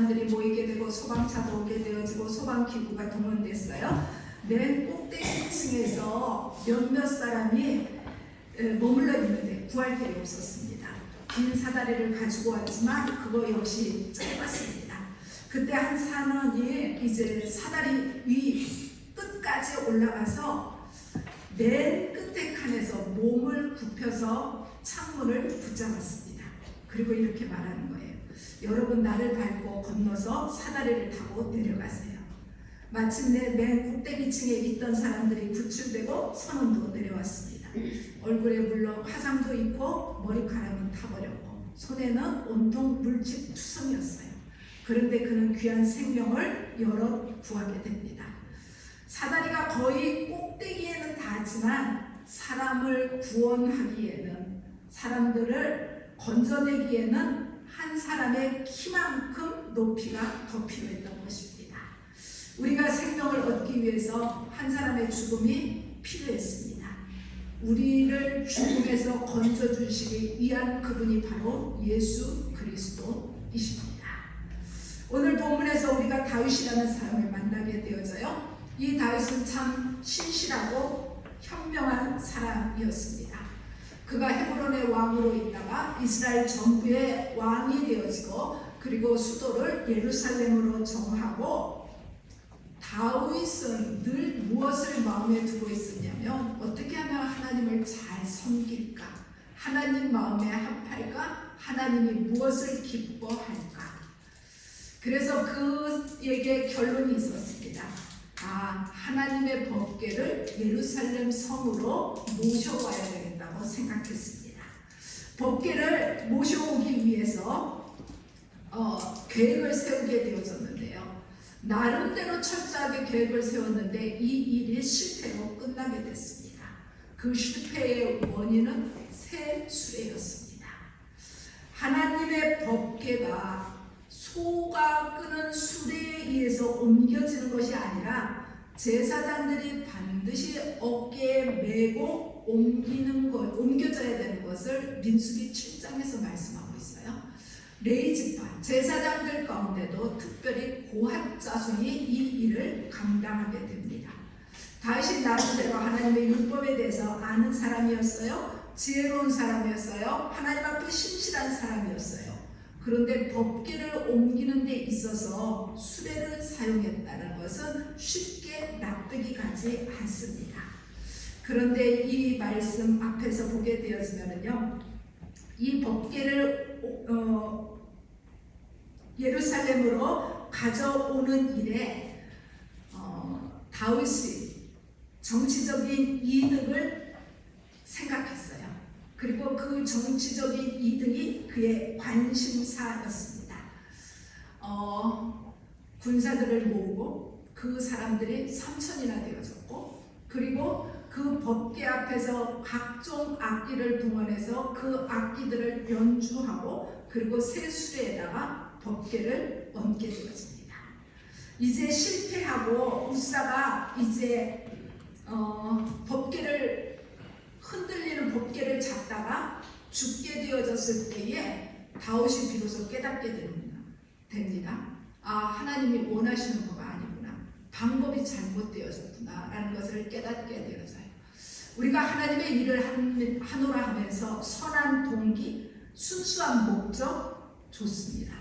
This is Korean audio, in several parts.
사람들이 모이게 되고 소방차도 오게 되어지고 소방기구가 동원됐어요. 맨 꼭대기층에서 몇몇 사람이 머물러 있는데 구할 길이 없었습니다. 긴 사다리를 가지고 왔지만 그거 역시 짧았습니다. 그때 한 산원이 이제 사다리 위 끝까지 올라가서 맨 끝에 칸에서 몸을 굽혀서 창문을 붙잡았습니다. 그리고 이렇게 말하는 거예요. 여러분, 나를 밟고 건너서 사다리를 타고 내려가세요. 마침내 맨 꼭대기층에 있던 사람들이 구출되고 선원도 내려왔습니다. 얼굴에 물론 화상도 있고 머리카락은 타버렸고 손에는 온통 물집투성이었어요. 그런데 그는 귀한 생명을 여럿 구하게 됩니다. 사다리가 거의 꼭대기에는 닿았지만 사람을 구원하기에는, 사람들을 건져내기에는 한 사람의 키만큼 높이가 더 필요했던 것입니다. 우리가 생명을 얻기 위해서 한 사람의 죽음이 필요했습니다. 우리를 죽음에서 건져주시기 위한 그분이 바로 예수 그리스도이십니다. 오늘 본문에서 우리가 다윗이라는 사람을 만나게 되어져요. 이 다윗은 참 신실하고 현명한 사람이었습니다. 그가 헤브론의 왕으로 있다가 이스라엘 전부의 왕이 되어지고 그리고 수도를 예루살렘으로 정하고, 다윗은 늘 무엇을 마음에 두고 있었냐면 어떻게 하면 하나님을 잘 섬길까, 하나님 마음에 합할까, 하나님이 무엇을 기뻐할까. 그래서 그에게 결론이 있었습니다. 하나님의 법궤를 예루살렘 성으로 모셔와야 되겠다고 생각했습니다. 법궤를 모셔오기 위해서 계획을 세우게 되어졌는데요. 나름대로 철저하게 계획을 세웠는데 이 일이 실패로 끝나게 됐습니다. 그 실패의 원인은 새 수레였습니다. 하나님의 법궤가 소가 끄는 수레에 의해서 옮겨지는 것이 아니라 제사장들이 반드시 어깨에 메고 옮겨져야 되는 것을 민수기 7장에서 말씀하고 있어요. 레위지파 제사장들 가운데도 특별히 고핫 자손이 이 일을 감당하게 됩니다. 다윗이 나름대로 하나님의 율법에 대해서 아는 사람이었어요. 지혜로운 사람이었어요. 하나님 앞에 신실한 사람이었어요. 그런데 법궤를 옮기는 데 있어서 수레를 사용했다는 것은 쉽게 납득이 가지 않습니다. 그런데 이 말씀 앞에서 보게 되어지면요, 이 법궤를 예루살렘으로 가져오는 일에 다윗이 정치적인 이득을 생각했어요. 그리고 그 정치적인 이득이 그의 관심사였습니다. 군사들을 모으고 그 사람들이 3,000이나 되어졌고, 그리고 그 법궤 앞에서 각종 악기를 동원해서 그 악기들을 연주하고 그리고 새 수레에다가 법궤를 얹게 되었습니다. 이제 실패하고 우사가 이제 흔들리는 법궤를 잡다가 죽게 되어졌을 때에 다윗이 비로소 깨닫게 됩니다. 하나님이 원하시는 거가 아니구나, 방법이 잘못되어졌구나 라는 것을 깨닫게 되어져요. 우리가 하나님의 일을 하노라 하면서 선한 동기, 순수한 목적 좋습니다.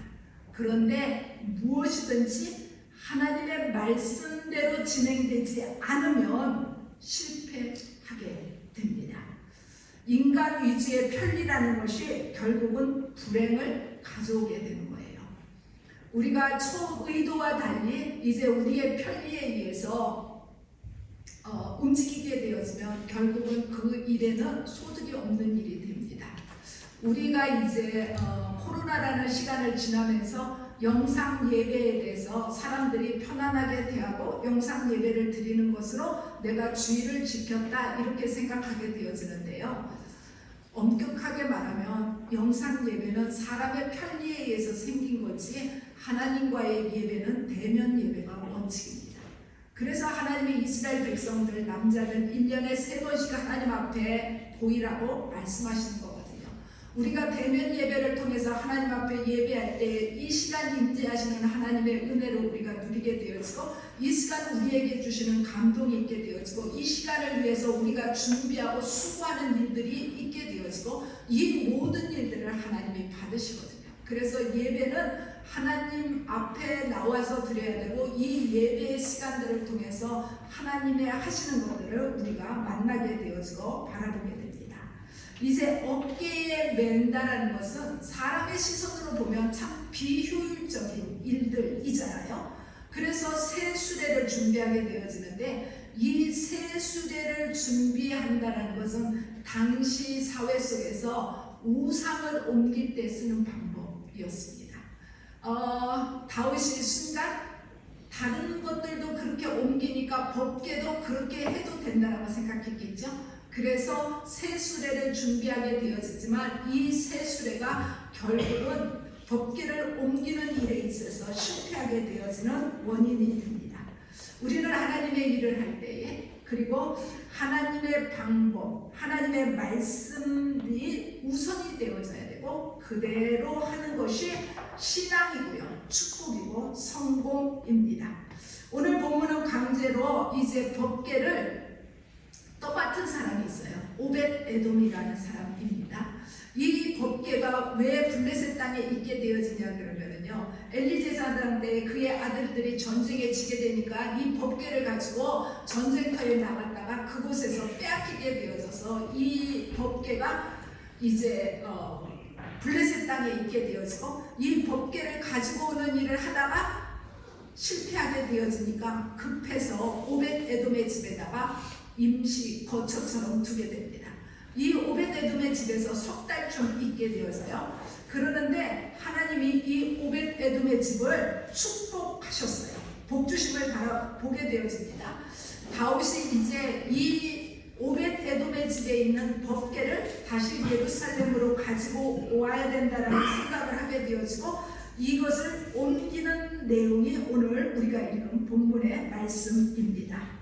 그런데 무엇이든지 하나님의 말씀대로 진행되지 않으면 실패하게 됩니다. 인간 위주의 편리라는 것이 결국은 불행을 가져오게 되는 거예요. 우리가 초의도와 달리 이제 우리의 편리에 의해서 움직이게 되었으면 결국은 그 일에는 소득이 없는 일이 됩니다. 우리가 이제 코로나라는 시간을 지나면서 영상 예배에 대해서 사람들이 편안하게 대하고 영상 예배를 드리는 것으로 내가 주의를 지켰다 이렇게 생각하게 되어지는데요. 엄격하게 말하면 영상 예배는 사람의 편리에 의해서 생긴 거지 하나님과의 예배는 대면 예배가 원칙입니다. 그래서 하나님의 이스라엘 백성들 남자는 1년에 3번씩 하나님 앞에 보이라고 말씀하시는 거거든요. 우리가 대면 예배를 통해서 하나님 앞에 예배할 때 이 시간 임재하시는 하나님의 은혜를 우리가 누리게 되어지고 이 시간 우리에게 주시는 감동이 있게 되어지고 이 시간을 위해서 우리가 준비하고 수고하는 일들이 있게 되어지고 이 모든 일들을 하나님이 받으시거든요. 그래서 예배는 하나님 앞에 나와서 드려야 되고 이 예배의 시간들을 통해서 하나님의 하시는 것들을 우리가 만나게 되어지고 바라보게 됩니다. 이제 어깨에 맨다라는 것은 사람의 시선으로 보면 참 비효율적인 일들이잖아요. 그래서 새 수레를 준비하게 되어지는데 이 새 수레를 준비한다는 것은 당시 사회 속에서 우상을 옮길 때 쓰는 방법이었습니다. 다윗이 순간 다른 것들도 그렇게 옮기니까 법궤도 그렇게 해도 된다라고 생각했겠죠. 그래서 새 수레를 준비하게 되어지지만 이 새 수레가 결국은 법궤를 옮기는 일에 있어서 실패하게 되어지는 원인이 됩니다. 우리는 하나님의 일을 할 때에 그리고 하나님의 방법, 하나님의 말씀이 우선이 되어져야 되고 그대로 하는 것이 신앙이고요, 축복이고 성공입니다. 오늘 본문은 강제로 이제 법궤를 떠맡은 사람이 있어요. 오벳 에돔이라는 사람입니다. 이 법궤가 왜 블레셋 땅에 있게 되어지냐 그러면은요, 엘리 제사장 때 그의 아들들이 전쟁에 지게 되니까 이 법궤를 가지고 전쟁터에 나갔다가 그곳에서 빼앗기게 되어져서 이 법궤가 이제 블레셋 땅에 있게 되어지고 이 법궤를 가지고 오는 일을 하다가 실패하게 되어지니까 급해서 오벳 에돔의 집에다가 임시 거처처럼 두게 됩니다. 이 오벳 에돔의 집에서 석 달쯤 있게 되어서요. 그러는데 하나님이 이 오벳 에돔의 집을 축복하셨어요. 복주심을 바라보게 되어집니다. 다윗이 이제 이 오벳 에돔의 집에 있는 법궤를 다시 예루살렘으로 가지고 와야 된다는 생각을 하게 되어지고 이것을 옮기는 내용이 오늘 우리가 읽은 본문의 말씀입니다.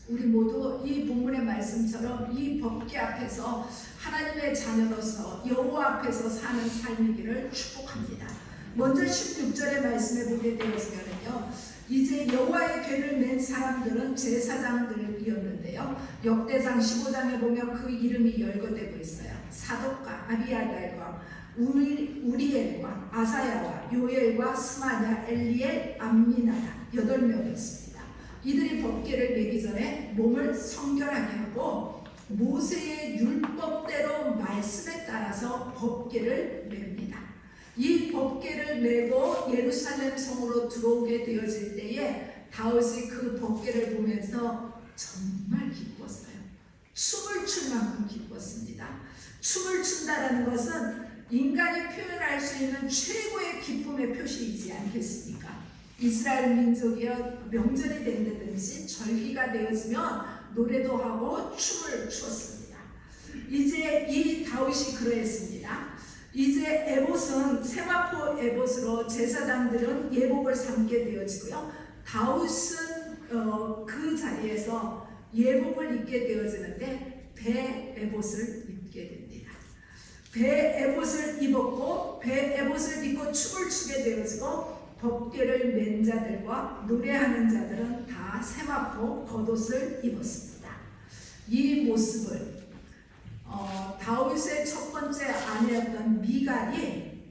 우리 모두 이 본문의 말씀처럼 이 법궤 앞에서 하나님의 자녀로서 여호와 앞에서 사는 삶이기를 축복합니다. 먼저 16절의 말씀에 보게 되었으면요, 이제 여호와의 궤를 맨 사람들은 제사장들이었는데요, 역대상 15장에 보면 그 이름이 열거되고 있어요. 사독과 아비아달과 우리엘과 아사야와 요엘과 스마냐, 엘리엘, 암미나다 8명이었습니다. 이들이 법궤를 매기 전에 몸을 성결하게 하고 모세의 율법대로 말씀에 따라서 법궤를 맵니다. 이 법궤를 메고 예루살렘 성으로 들어오게 되어질 때에 다윗이 그 법궤를 보면서 정말 기뻤어요. 춤을 출 만큼 기뻤습니다. 춤을 춘다라는 것은 인간이 표현할 수 있는 최고의 기쁨의 표시이지 않겠습니까? 이스라엘 민족이여 명절이 된다든지 절기가 되어지면 노래도 하고 춤을 추었습니다. 이제 이 다윗이 그러했습니다. 이제 에봇은 세마포 에봇으로 제사장들은 예복을 삼게 되어지고요. 다윗은 그 자리에서 예복을 입게 되어지는데 배 에봇을 입게 됩니다. 배 에봇을 입었고 배 에봇을 입고 춤을 추게 되어지고 법궤를 맨 자들과 노래하는 자들은 다 세마포 겉옷을 입었습니다. 이 모습을 다윗의 첫 번째 아내였던 미갈이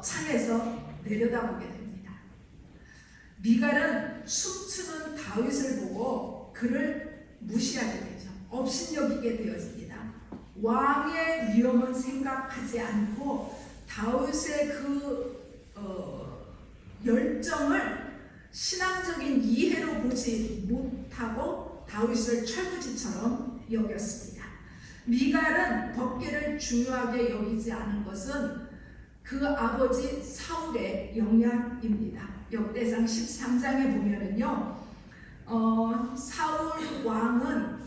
창에서 내려다보게 됩니다. 미갈은 춤추는 다윗을 보고 그를 무시하게 되죠. 업신여기게 되어집니다. 왕의 위험은 생각하지 않고 다윗의 그 열정을 신앙적인 이해로 보지 못하고 다윗을 철부지처럼 여겼습니다. 미갈은 법궤를 중요하게 여기지 않은 것은 그 아버지 사울의 영향입니다. 역대상 13장에 보면은요, 사울 왕은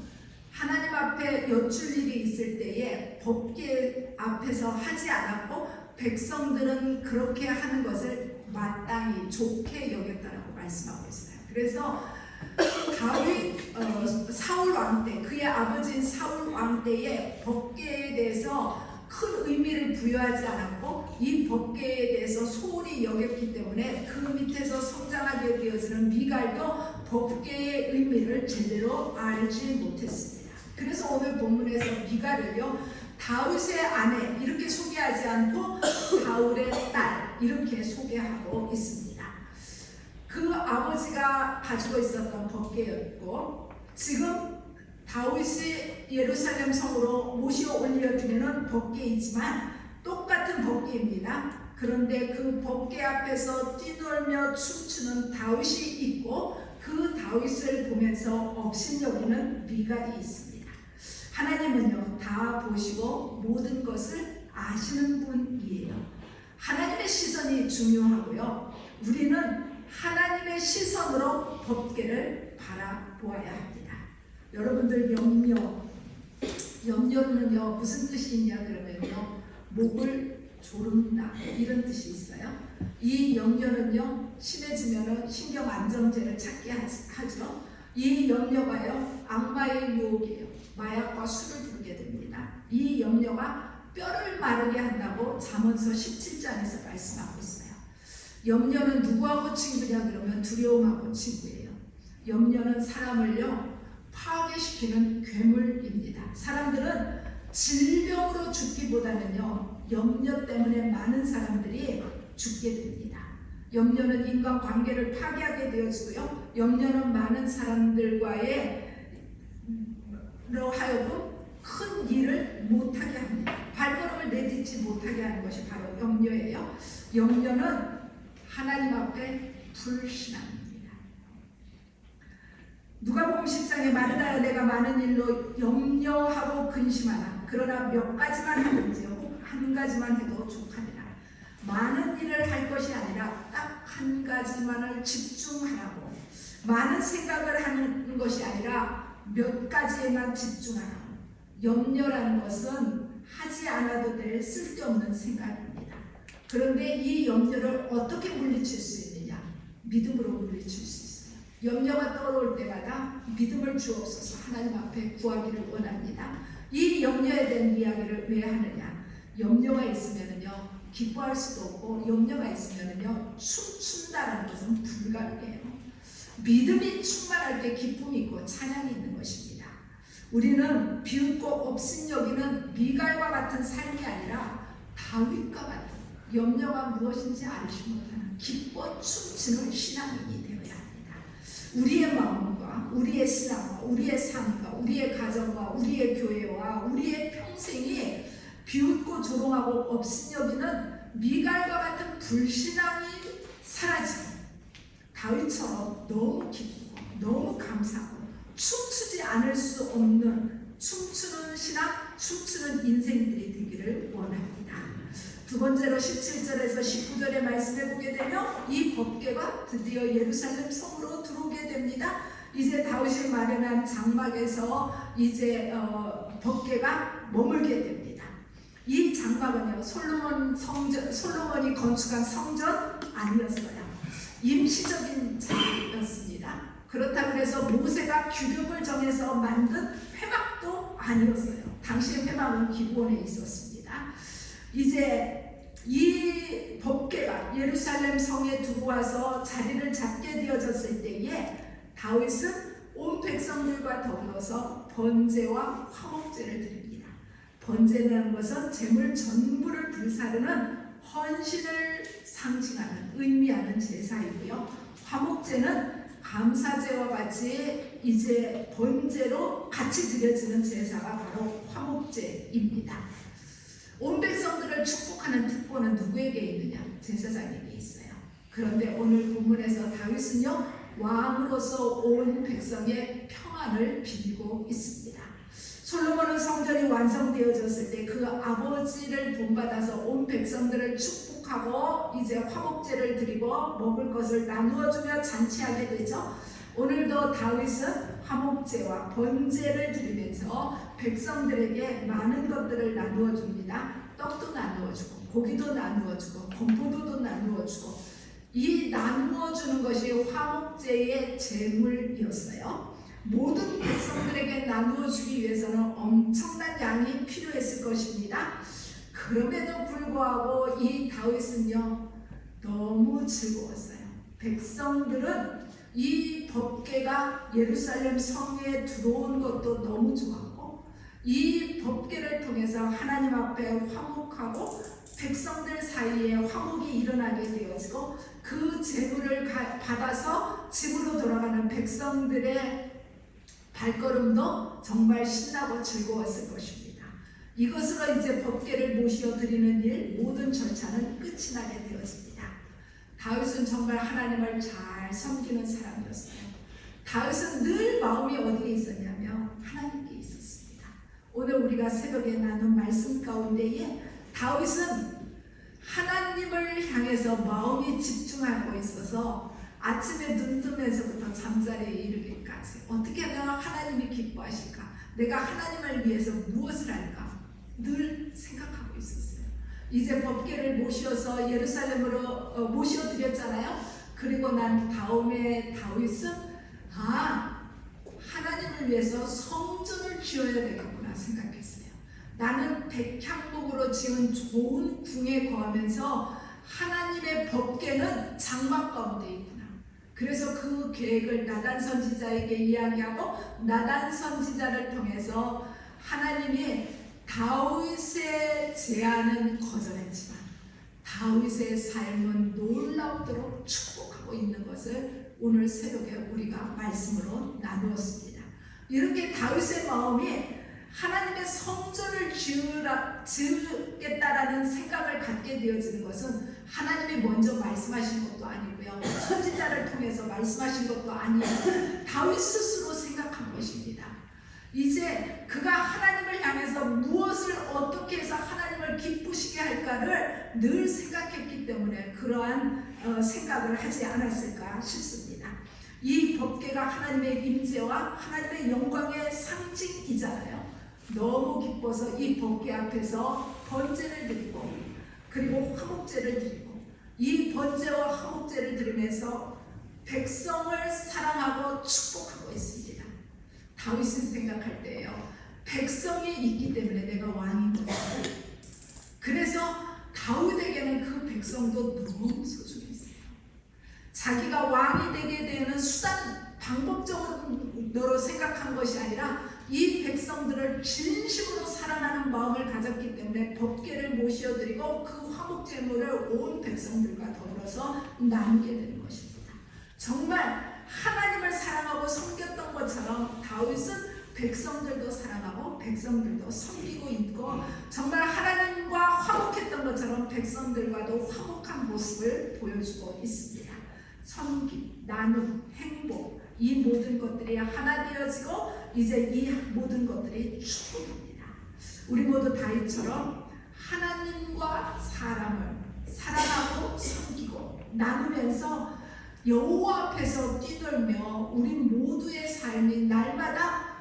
하나님 앞에 여쭐 일이 있을 때에 법궤 앞에서 하지 않았고 백성들은 그렇게 하는 것을 마땅히 좋게 여겼다라고 말씀하고 있어요. 그래서 사울 왕 때, 그의 아버지인 사울 왕 때에 법궤에 대해서 큰 의미를 부여하지 않았고 이 법궤에 대해서 소홀히 여겼기 때문에 그 밑에서 성장하게 되어지는 미갈도 법궤의 의미를 제대로 알지 못했습니다. 그래서 오늘 본문에서 미갈을요 다윗의 아내 이렇게 소개하지 않고 사울의 딸 이렇게 소개하고 있습니다. 그 아버지가 가지고 있었던 법궤였고 지금 다윗이 예루살렘 성으로 모시어 올려드리는 법궤이지만 똑같은 법궤입니다. 그런데 그 법궤 앞에서 뛰놀며 춤추는 다윗이 있고 그 다윗을 보면서 업신여기는 미갈이 있습니다. 하나님은요 다 보시고 모든 것을 아시는 분이에요. 하나님의 시선이 중요하고요. 우리는 하나님의 시선으로 법궤를 바라보아야 합니다. 여러분들 염려는요 무슨 뜻이 있냐 그러면요 목을 조른다 이런 뜻이 있어요. 이 염려는요 심해지면은 신경 안정제를 찾게 하죠. 이 염려가요 악마의 유혹이에요. 마약과 술을 부르게 됩니다. 이 염려가 뼈를 마르게 한다고 잠언서 17장에서 말씀하고 있어요. 염려는 누구하고 친구냐 그러면 두려움하고 친구예요. 염려는 사람을요 파괴시키는 괴물입니다. 사람들은 질병으로 죽기보다는요 염려 때문에 많은 사람들이 죽게 됩니다. 염려는 인간관계를 파괴하게 되어지고요. 염려는 많은 사람들과의 로 하여금 큰 일을 못하게 합니다. 발걸음을 내딛지 못하게 하는 것이 바로 염려예요. 염려는 하나님 앞에 불신앙입니다. 누가복음 10장에 말하나요 내가 많은 일로 염려하고 근심하나 그러나 몇 가지만 하든지 혹 한 가지만 해도 족하리라. 많은 일을 할 것이 아니라 딱 한 가지만을 집중하라고. 많은 생각을 하는 것이 아니라 몇 가지에만 집중하라고. 염려라는 것은 하지 않아도 될 쓸데없는 생각입니다. 그런데 이 염려를 어떻게 물리칠 수 있느냐? 믿음으로 물리칠 수 있어요. 염려가 떠오를 때마다 믿음을 주옵소서 하나님 앞에 구하기를 원합니다. 이 염려에 대한 이야기를 왜 하느냐? 염려가 있으면은요 기뻐할 수도 없고 염려가 있으면은요 춤춘다라는 것은 불가능해요. 믿음이 충만할 때 기쁨이 있고 찬양이 있는 것입니다. 우리는 비웃고 업신여기는 미갈과 같은 삶이 아니라 다윗과 같은 염려가 무엇인지 알지 못하는 기뻐 춤추는 신앙인이 되어야 합니다. 우리의 마음과 우리의 신앙과 우리의 삶과 우리의 가정과 우리의 교회와 우리의 평생이 비웃고 조롱하고 업신여기는 미갈과 같은 불신앙이 사라지고 다윗처럼 너무 기쁘고 너무 감사하고 춤추지 않을 수 없는 춤추는 신앙, 춤추는 인생들이 되기를 원합니다. 두 번째로 17절에서 19절의 말씀을 보게 되면 이 법궤가 드디어 예루살렘 성으로 들어오게 됩니다. 이제 다윗이 마련한 장막에서 이제 법궤가 머물게 됩니다. 이 장막은요 솔로몬이 건축한 성전 아니었어요. 임시적인 자리였습니다. 그렇다고 해서 모세가 규격을 정해서 만든 회막도 아니었어요. 당시의 회막은 기브온에 있었습니다. 이제 이 법궤가 예루살렘 성에 들어와서 자리를 잡게 되어졌을 때에 다윗은 온 백성들과 더불어서 번제와 화목제를 드립니다. 번제라는 것은 재물 전부를 불사르는 헌신을 상징하는 의미하는 제사이고요. 화목제는 감사제와 같이 이제 번제로 같이 드려지는 제사가 바로 화목제입니다. 온 백성들을 축복하는 특권은 누구에게 있느냐? 제사장에게 있어요. 그런데 오늘 본문에서 다윗은요 왕으로서 온 백성의 평안을 빌고 있습니다. 솔로몬은 성전이 완성되어졌을 때 그 아버지를 본받아서 온 백성들을 축복하고 이제 화목제를 드리고 먹을 것을 나누어주며 잔치하게 되죠. 오늘도 다윗은 화목제와 번제를 드리면서 백성들에게 많은 것들을 나누어 줍니다. 떡도 나누어 주고 고기도 나누어 주고 건포도도 나누어 주고 이 나누어 주는 것이 화목제의 제물이었어요. 모든 백성들에게 나누어 주기 위해서는 엄청난 양이 필요했을 것입니다. 그럼에도 불구하고 이 다윗은요 너무 즐거웠어요. 백성들은 이 법궤가 예루살렘 성에 들어온 것도 너무 좋았고, 이 법궤를 통해서 하나님 앞에 화목하고 백성들 사이에 화목이 일어나게 되어지고, 그 제물을 받아서 집으로 돌아가는 백성들의 발걸음도 정말 신나고 즐거웠을 것입니다. 이것으로 이제 법궤를 모시어 드리는 일, 모든 절차는 끝이 나게 되어집니다. 다윗은 정말 하나님을 잘 섬기는 사람이었어요. 다윗은 늘 마음이 어디에 있었냐면 하나님께 있었습니다. 오늘 우리가 새벽에 나눈 말씀 가운데에 다윗은 하나님을 향해서 마음이 집중하고 있어서 아침에 눈 뜨면서부터 잠자리에 이르기까지 어떻게 하면 하나님이 기뻐하실까? 내가 하나님을 위해서 무엇을 할까? 늘 생각하고 있었어요. 이제 법궤를 모셔서 예루살렘으로 모셔 드렸잖아요. 그리고 난 다음에 다윗은 하나님을 위해서 성전을 지어야 되겠구나 생각했어요. 나는 백향목으로 지은 좋은 궁에 거하면서 하나님의 법궤는 장막 가운데 있구나. 그래서 그 계획을 나단 선지자에게 이야기하고, 나단 선지자를 통해서 하나님이 다윗의 제안은 거절했지만 다윗의 삶은 놀랍도록 축복하고 있는 것을 오늘 새벽에 우리가 말씀으로 나누었습니다. 이렇게 다윗의 마음이 하나님의 성전을 지으겠다라는 생각을 갖게 되어지는 것은 하나님이 먼저 말씀하신 것도 아니고요, 선지자를 통해서 말씀하신 것도 아니고 다윗 스스로 생각한 것입니다. 이제 그가 하나님을 향해서 무엇을 어떻게 해서 하나님을 기쁘시게 할까를 늘 생각했기 때문에 그러한 생각을 하지 않았을까 싶습니다. 이 법궤가 하나님의 임재와 하나님의 영광의 상징이잖아요. 너무 기뻐서 이 법궤 앞에서 번제를 드리고, 그리고 화목제를 드리고, 이 번제와 화목제를 드리면서 백성을 사랑하고 축복하고 있습니다. 다윗은 생각할 때예요. 백성이 있기 때문에 내가 왕인 거예요. 그래서 다윗에게는 그 백성도 너무 소중했어요. 자기가 왕이 되게 되는 수단, 방법적으로 생각한 것이 아니라 이 백성들을 진심으로 사랑하는 마음을 가졌기 때문에 법궤를 모셔드리고 그 화목제물을 온 백성들과 더불어서 나누게 되는 것입니다. 정말 하나님을 사랑하고 섬겼던 것처럼 다윗은 백성들도 사랑하고 백성들도 섬기고 있고, 정말 하나님과 화목했던 것처럼 백성들과도 화목한 모습을 보여주고 있습니다. 섬김, 나눔, 행복, 이 모든 것들이 하나 되어지고 이제 이 모든 것들이 축복입니다. 우리 모두 다윗처럼 하나님과 사람을 사랑하고 섬기고 나누면서 여호와 앞에서 뛰놀며 우리 모두의 삶이 날마다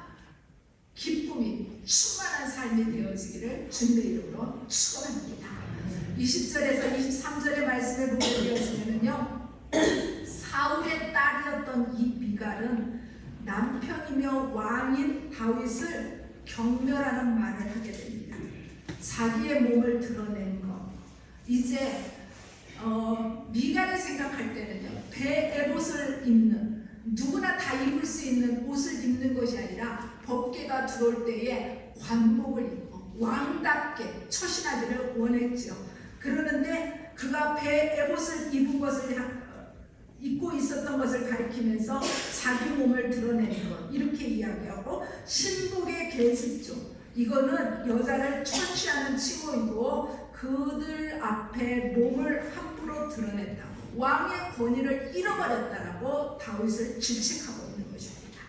기쁨이 충만한 삶이 되어지기를 주님의 이름으로 축원합니다. 20절에서 23절의 말씀을 보게 되어지면요, 사울의 딸이었던 이 미갈은 남편이며 왕인 다윗을 경멸하는 말을 하게 됩니다. 자기의 몸을 드러낸 것. 이제 미갈이 생각할 때는요, 베에봇을 입는, 누구나 다 입을 수 있는 옷을 입는 것이 아니라 법궤가 들어올 때에 관복을 입고 왕답게 처신하기를 원했죠. 그러는데 그가 베에봇을 입고 있었던 것을 가리키면서 자기 몸을 드러내는 것, 이렇게 이야기하고, 신복의 계집종, 이거는 여자를 천취하는 칭호이고 그들 앞에 몸을 함부로 드러냈다고, 왕의 권위를 잃어버렸다라고 다윗을 질책하고 있는 것입니다.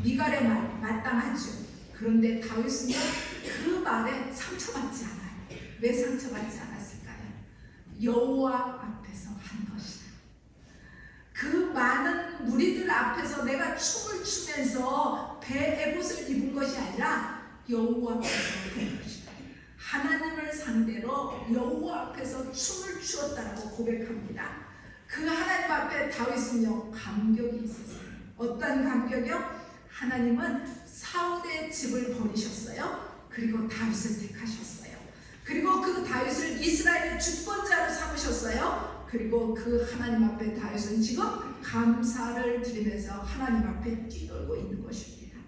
미갈의 말 마땅하죠. 그런데 다윗은요, 그 말에 상처받지 않아요. 왜 상처받지 않았을까요? 여호와 앞에서 한 것이다. 그 많은 무리들 앞에서 내가 춤을 추면서 베에봇을 입은 것이 아니라 여호와 앞에서 한 것이다. 하나님을 상대로 여호와 앞에서 춤을 추었다라고 고백합니다. 그 하나님 앞에 다윗은요, 감격이 있었어요. 어떤 감격이요? 하나님은 사울의 집을 버리셨어요. 그리고 다윗을 택하셨어요. 그리고 그 다윗을 이스라엘의 주권자로 삼으셨어요. 그리고 그 하나님 앞에 다윗은 지금 감사를 드리면서 하나님 앞에 뛰놀고 있는 것입니다.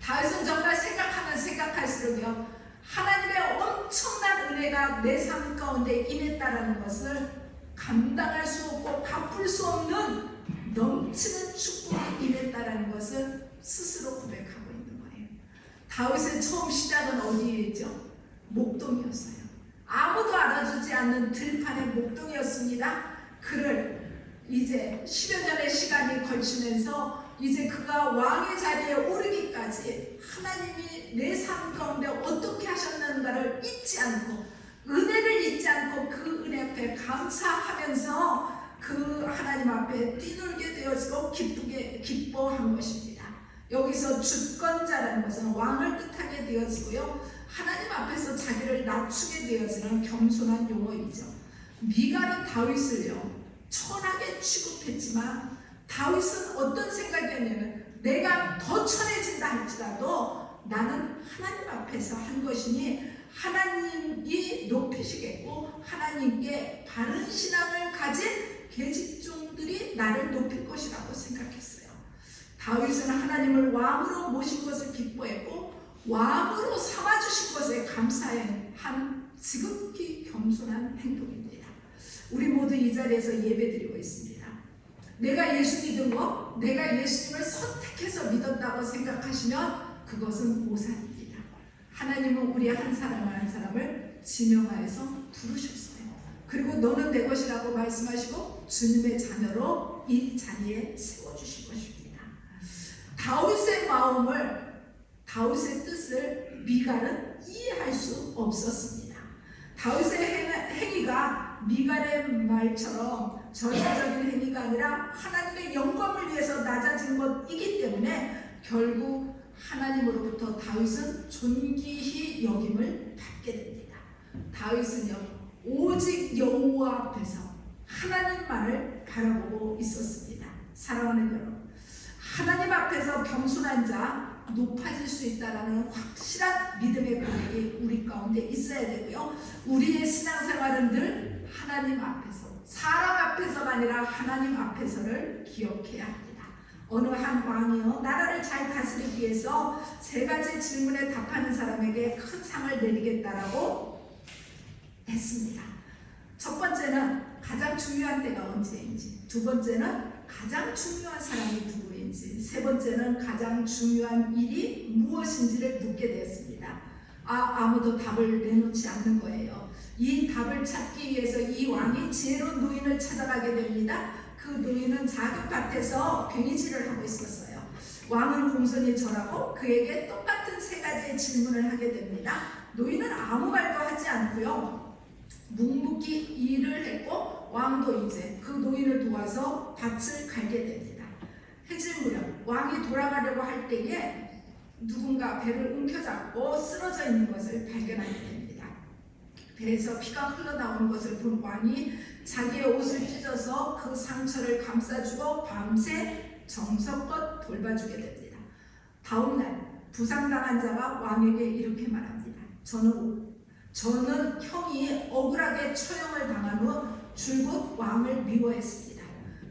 다윗은 정말 생각하면 생각할수록요, 하나님의 엄청난 은혜가 내 삶 가운데 임했다라는 것을 감당할 수 없고 갚을 수 없는 넘치는 축복이 임했다라는 것을 스스로 고백하고 있는 거예요. 다윗의 처음 시작은 어디였죠? 목동이었어요. 아무도 알아주지 않는 들판의 목동이었습니다. 그를 이제 10여 년의 시간이 걸치면서 이제 그가 왕의 자리에 오르기까지 하나님이 내 삶 가운데 어떻게 하셨는가를 잊지 않고, 은혜를 잊지 않고 그 은혜 앞에 감사하면서 그 하나님 앞에 뛰놀게 되어지고 기뻐한 것입니다. 여기서 주권자라는 것은 왕을 뜻하게 되어지고요, 하나님 앞에서 자기를 낮추게 되어지는 겸손한 용어이죠. 미갈은 다윗을요 천하게 취급했지만, 다윗은 어떤 생각이었냐면, 내가 더 천해진다 할지라도 나는 하나님 앞에서 한 것이니 하나님이 높이시겠고 하나님께 바른 신앙을 가진 계집종들이 나를 높일 것이라고 생각했어요. 다윗은 하나님을 왕으로 모신 것을 기뻐했고 왕으로 삼아주신 것에 감사한 지극히 겸손한 행동입니다. 우리 모두 이 자리에서 예배드리고 있습니다. 내가 예수 믿은 거, 내가 예수님을 선택해서 믿었다고 생각하시면 그것은 오산입니다. 하나님은 우리 한 사람 한 사람을 지명하여서 부르셨어요. 그리고 너는 내 것이라고 말씀하시고 주님의 자녀로 이 자리에 세워주신 것입니다. 다윗의 마음을, 다윗의 뜻을 미갈은 이해할 수 없었습니다. 다윗의 행위가 미갈의 말처럼 전형적인 행위가 아니라 하나님의 영광을 위해서 낮아진 것이기 때문에 결국 하나님으로부터 다윗은 존귀히 여김을 받게 됩니다. 다윗은요 오직 여호와 앞에서 하나님만을 바라보고 있었습니다. 사랑하는 여러분, 하나님 앞에서 겸손한 자 높아질 수 있다는 확실한 믿음의 고백이 우리 가운데 있어야 되고요, 우리의 신앙생활은 늘 하나님 앞에서, 사람 앞에서가 아니라 하나님 앞에서를 기억해야 합니다. 어느 한 왕이요 나라를 잘 다스리기 위해서 세 가지 질문에 답하는 사람에게 큰 상을 내리겠다라고 했습니다. 첫 번째는 가장 중요한 때가 언제인지, 두 번째는 가장 중요한 사람이 누구인지, 세 번째는 가장 중요한 일이 무엇인지를 묻게 되었습니다. 아무도 답을 내놓지 않는 거예요. 이 답을 찾기 위해서 이 왕이 지혜로운 노인을 찾아가게 됩니다. 그 노인은 작은 밭에서 괭이질을 하고 있었어요. 왕은 공손히 절하고 그에게 똑같은 세 가지의 질문을 하게 됩니다. 노인은 아무 말도 하지 않고요, 묵묵히 일을 했고 왕도 이제 그 노인을 도와서 밭을 갈게 됩니다. 해질 무렵 왕이 돌아가려고 할 때에 누군가 배를 움켜잡고 쓰러져 있는 것을 발견하게 됩니다. 배에서 피가 흘러나오는 것을 본 왕이 자기의 옷을 찢어서 그 상처를 감싸주고 밤새 정성껏 돌봐주게 됩니다. 다음날 부상당한 자가 왕에게 이렇게 말합니다. 저는 형이 억울하게 처형을 당한 후 줄곧 왕을 미워했습니다.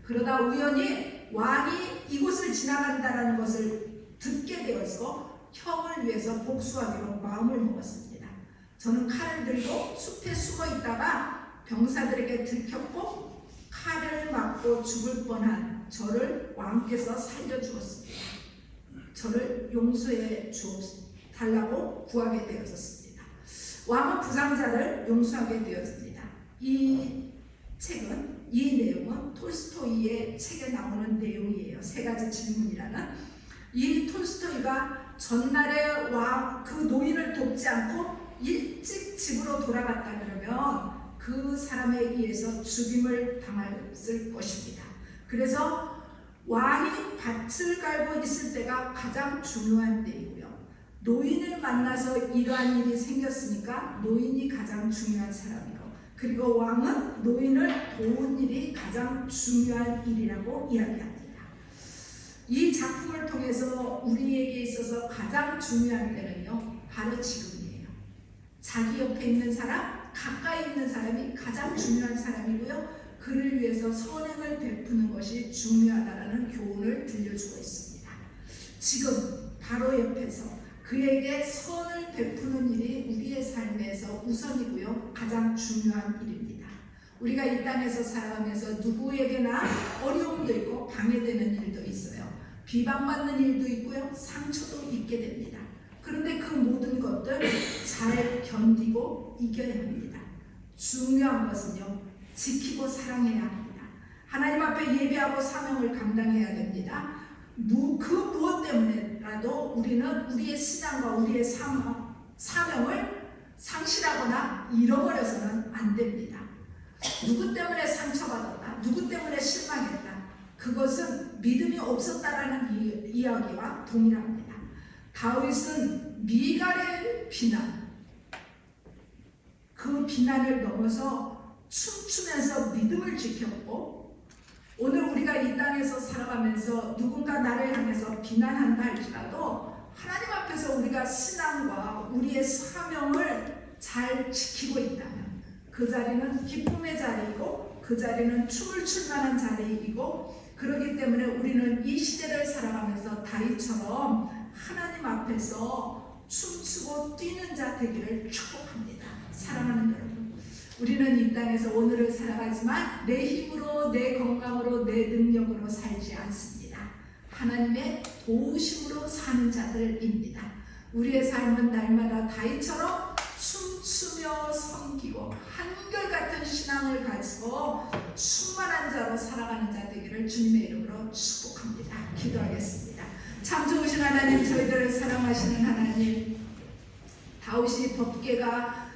그러다 우연히 왕이 이곳을 지나간다는 것을 듣게 되어서 형을 위해서 복수하기로 마음을 먹었습니다. 저는 칼을 들고 숲에 숨어 있다가 병사들에게 들켰고 칼을 맞고 죽을 뻔한 저를 왕께서 살려주었습니다. 저를 용서해 달라고 구하게 되어졌습니다. 왕은 부상자를 용서하게 되었습니다. 이 내용은 톨스토이의 책에 나오는 내용이에요. 세 가지 질문이라는. 이 톨스토이가 전날에 그 노인을 돕지 않고 일찍 집으로 돌아갔다 그러면 그 사람에 의해서 죽임을 당했을 것입니다. 그래서 왕이 밭을 갈고 있을 때가 가장 중요한 때이고요, 노인을 만나서 이러한 일이 생겼으니까 노인이 가장 중요한 사람이고, 그리고 왕은 노인을 도운 일이 가장 중요한 일이라고 이야기합니다. 이 작품을 통해서 우리에게 있어서 가장 중요한 때는요 바로 지금이에요. 자기 옆에 있는 사람, 가까이 있는 사람이 가장 중요한 사람이고요. 그를 위해서 선행을 베푸는 것이 중요하다라는 교훈을 들려주고 있습니다. 지금 바로 옆에서 그에게 선을 베푸는 일이 우리의 삶에서 우선이고요. 가장 중요한 일입니다. 우리가 이 땅에서 살아가면서 누구에게나 어려움도 있고 방해되는 일도 있어요. 비방받는 일도 있고요. 상처도 있게 됩니다. 그런데 그 모든 것들 잘 견디고 이겨야 합니다. 중요한 것은요, 지키고 사랑해야 합니다. 하나님 앞에 예배하고 사명을 감당해야 됩니다. 그 무엇 때문에라도 우리는 우리의 신앙과 우리의 사명을 상실하거나 잃어버려서는 안 됩니다. 누구 때문에 상처받았다, 누구 때문에 실망했다, 그것은 믿음이 없었다라는 이야기와 동일합니다. 다윗은 미갈의 비난, 그 비난을 넘어서 춤추면서 믿음을 지켰고, 오늘 우리가 이 땅에서 살아가면서 누군가 나를 향해서 비난한다 할지라도 하나님 앞에서 우리가 신앙과 우리의 사명을 잘 지키고 있다면 그 자리는 기쁨의 자리이고 그 자리는 춤을 출 만한 자리이고, 그렇기 때문에 우리는 이 시대를 살아가면서 다윗처럼 하나님 앞에서 춤추고 뛰는 자 되기를 축복합니다. 사랑하는 여러분, 우리는 이 땅에서 오늘을 살아가지만 내 힘으로, 내 건강으로, 내 능력으로 살지 않습니다. 하나님의 도우심으로 사는 자들입니다. 우리의 삶은 날마다 다윗처럼 춤추며 섬기고 한결같은 신앙을 가지고 충만한 자로 살아가는 자 되기를 주님의 이름으로 축복합니다. 기도하겠습니다. 참 좋으신 하나님, 저희들을 사랑하시는 하나님, 다윗이 법궤가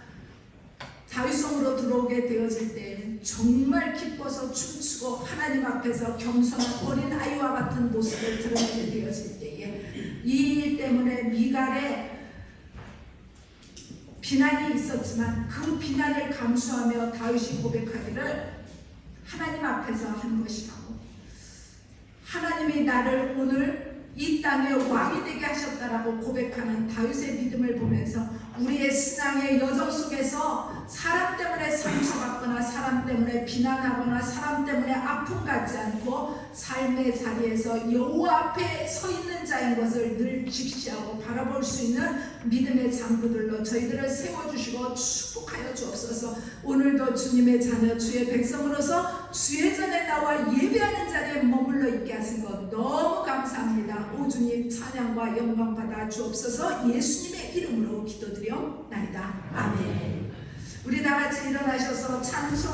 다윗성으로 들어오게 되어질 때 정말 기뻐서 춤추고 하나님 앞에서 겸손한 어린 아이와 같은 모습을 드러내게 되어질 때에 이 일 때문에 미갈의 비난이 있었지만 그 비난을 감수하며 다윗이 고백하기를 하나님 앞에서 한 것이라고, 하나님이 나를 오늘 이 땅의 왕이 되게 하셨다라고 고백하는 다윗의 믿음을 보면서 우리의 신앙의 여정 속에서 사람 때문에 상처받거나 사람 때문에 비난하거나 사람 때문에 아픔 갖지 않고 삶의 자리에서 여호와 앞에 서 있는 자인 것을 늘 직시하고 바라볼 수 있는 믿음의 장부들로 저희들을 세워주시고 축복하여 주옵소서. 오늘도 주님의 자녀 주의 백성으로서 주의 전에 나와 예배하는 자리에 머물러 있게 하신 것 너무 감사합니다. 오 주님, 찬양과 영광 받아 주옵소서. 예수님의 이름으로 기도드려나이다. 아멘. 우리 다 같이 일어나셔서 찬송